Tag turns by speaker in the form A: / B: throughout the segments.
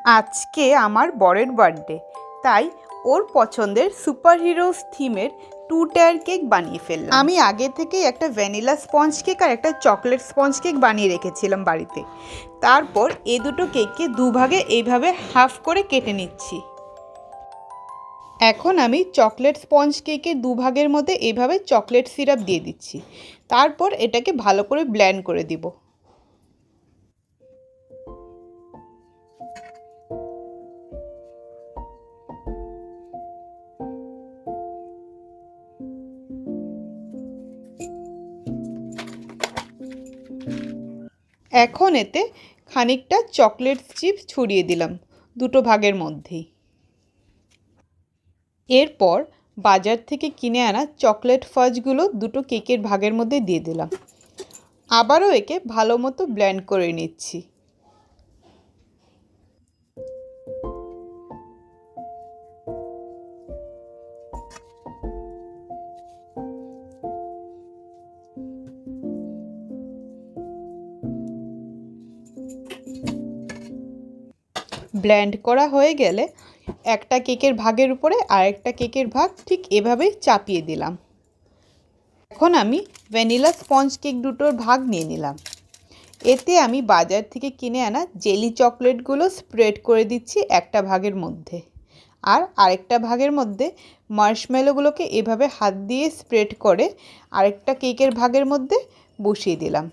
A: আজকে আমার বরের বার্থডে, তাই ওর পছন্দের সুপার হিরোজ থিমের 2 টায়ার কেক বানিয়ে ফেললাম। আমি আগে থেকেই একটা ভ্যানিলা স্পঞ্জ কেক আর একটা চকলেট স্পঞ্জ কেক বানিয়ে রেখেছিলাম বাড়িতে। তারপর এই দুটো কেককে দুভাগে এইভাবে হাফ করে কেটে নিচ্ছি। এখন আমি চকলেট স্পঞ্জ কেকের দুভাগের মধ্যে এইভাবে চকলেট সিরাপ দিয়ে দিচ্ছি। তারপর এটাকে ভালো করে ব্লেন্ড করে দিব। এখন এতে খানিকটা চকলেট চিপস ছড়িয়ে দিলাম দুটো ভাগের মধ্যেই। এরপর বাজার থেকে কিনে আনা চকলেট ফাজগুলো দুটো কেকের ভাগের মধ্যে দিয়ে দিলাম। আবারও একে ভালো মতো ব্লেন্ড করে নিচ্ছি। ব্লেন্ড করা হয়ে গেলে একটা কেকের ভাগের উপরে আরেকটা কেকের ভাগ ঠিক এভাবেই চাপিয়ে দিলাম। এখন আমি ভ্যানিলা স্পঞ্জ কেক দুটোর ভাগ নিয়ে নিলাম। এতে আমি বাজার থেকে কিনে আনা জেলি চকলেটগুলো স্প্রেড করে দিচ্ছি একটা ভাগের মধ্যে, আর আরেকটা ভাগের মধ্যে মার্শমেলোগুলোকে এভাবে হাত দিয়ে স্প্রেড করে আরেকটা কেকের ভাগের মধ্যে বসিয়ে দিলাম।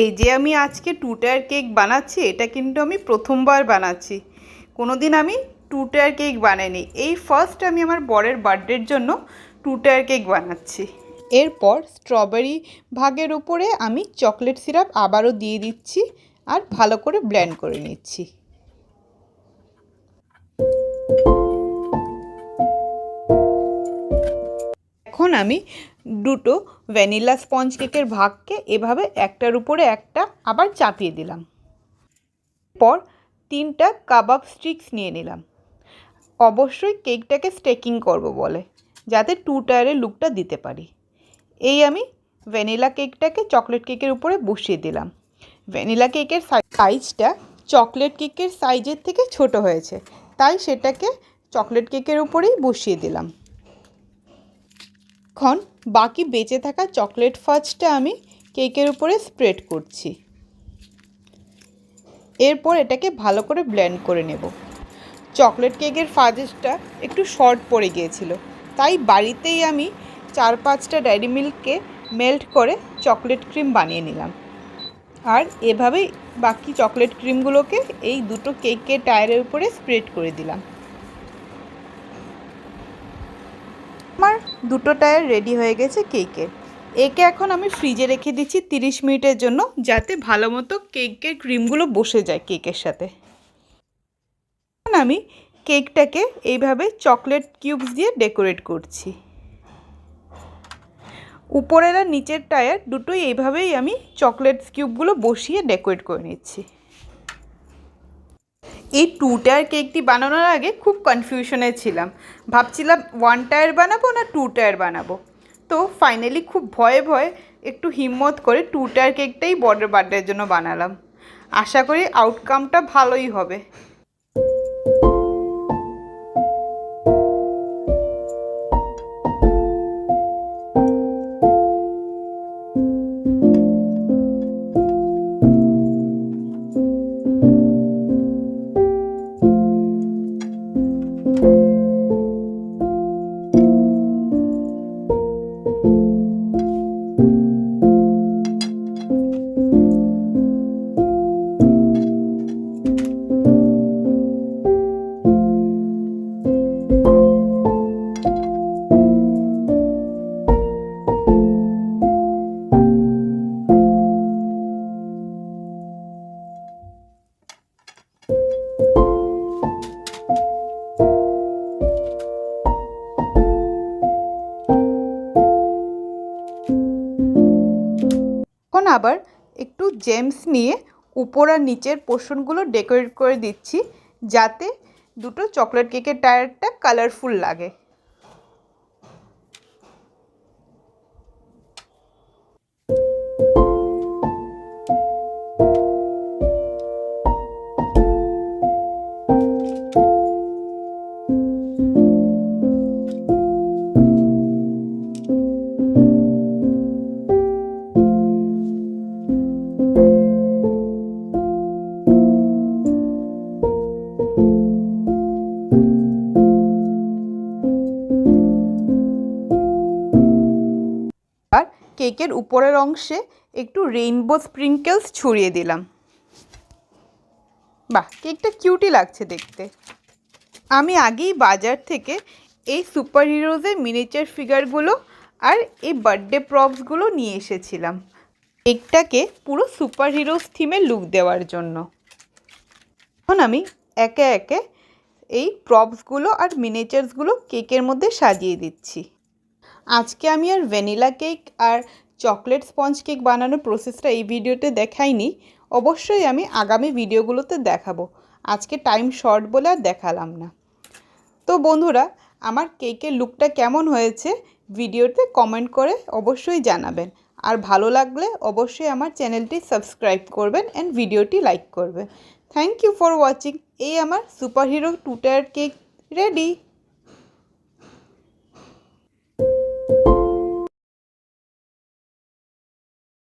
A: এই যে আমি আজকে 2 টায়ার কেক বানাচ্ছি, এটা কিন্তু আমি প্রথমবার বানাচ্ছি। কোনোদিন আমি 2 টায়ার কেক বানাইনি, এই ফার্স্ট আমি আমার বরের বার্থডের জন্য 2 টায়ার কেক বানাচ্ছি। এরপর স্ট্রবেরি ভাগের উপরে আমি চকলেট সিরাপ আবারও দিয়ে দিচ্ছি আর ভালো করে ব্লেন্ড করে নিচ্ছি। এখন আমি দুটো ভ্যানিলা স্পঞ্জ কেকের ভাগকে এভাবে একটার উপরে একটা আবার চাপিয়ে দিলাম। পর 3টা কাবাব স্টিক্স নিয়ে নিলাম। অবশ্যই কেকটাকে স্টেকিং করব বলে, যাতে 2 টায়ারের লুকটা দিতে পারি। এই আমি ভ্যানিলা কেকটাকে চকলেট কেকের উপরে বসিয়ে দিলাম। ভ্যানিলা কেকের সাইজটা চকলেট কেকের সাইজের থেকে ছোট হয়েছে, তাই সেটাকে চকলেট কেকের উপরেই বসিয়ে দিলাম। এখন বাকি বেঁচে থাকা চকলেট ফাজটা আমি কেকের উপরে স্প্রেড করছি। এরপর এটাকে ভালো করে ব্লেন্ড করে নেব। চকলেট কেকের ফাজটা একটু শর্ট পড়ে গিয়েছিল, তাই বাড়িতেই আমি 4-5টা ডেয়ারি মিল্ককে মেল্ট করে চকলেট ক্রিম বানিয়ে নিলাম। আর এভাবেই বাকি চকলেট ক্রিমগুলোকে এই দুটো কেকের টায়ারের উপরে স্প্রেড করে দিলাম। আমার দুটো টায়ার রেডি হয়ে গেছে কেকের। একে এখন আমি ফ্রিজে রেখে দিচ্ছি 30 মিনিটের জন্য, যাতে ভালো মতো কেকের ক্রিমগুলো বসে যায় কেকের সাথে। এখন আমি কেকটাকে এইভাবে চকলেট কিউবস দিয়ে ডেকোরেট করছি। উপরের আর নিচের টায়ার দুটোই এইভাবেই আমি চকলেট কিউবগুলো বসিয়ে ডেকোরেট করে নিচ্ছি। এই 2 টায়ার কেকটি বানানোর আগে খুব কনফিউশনে ছিলাম, ভাবছিলাম 1 টায়ার বানাবো না 2 টায়ার বানাবো। তো ফাইনালি খুব ভয়ে ভয়ে একটু হিম্মত করে 2 টায়ার কেকটাই বরের বার্থডের জন্য বানালাম। আশা করি আউটকামটা ভালোই হবে। এখন আবার একটু জেমস নিয়ে উপর আর নিচের পোর্শনগুলো ডেকোরেট করে দিচ্ছি, যাতে দুটো চকলেট কেকের টায়ারটা কালারফুল লাগে। কেকের উপরের অংশে একটু রেইনবো স্প্রিঙ্কেলস ছড়িয়ে দিলাম। বাহ, কেকটা কিউটই লাগছে দেখতে। আমি আগেই বাজার থেকে এই সুপার হিরোজের মিনিয়েচার ফিগারগুলো আর এই বার্থডে প্রপসগুলো নিয়ে এসেছিলাম কেকটাকে পুরো সুপার হিরোজ থিমে লুক দেওয়ার জন্য। এখন আমি একে একে এই প্রপসগুলো আর মিনিয়েচারসগুলো কেকের মধ্যে সাজিয়ে দিচ্ছি। আজকে আমি আর ভ্যানিলা কেক আর চকলেট স্পঞ্জ কেক বানানোর প্রসেসটা এই ভিডিওতে দেখাইনি, অবশ্যই আমি আগামী ভিডিওগুলোতে দেখাবো। আজকে টাইম শর্ট বলে আর দেখালাম না। তো বন্ধুরা, আমার কেকের লুকটা কেমন হয়েছে ভিডিওতে কমেন্ট করে অবশ্যই জানাবেন। আর ভালো লাগলে অবশ্যই আমার চ্যানেলটি সাবস্ক্রাইব করবেন অ্যান্ড ভিডিওটি লাইক করবেন। Thank you for watching. এই আমার superhero 2 tier cake ready.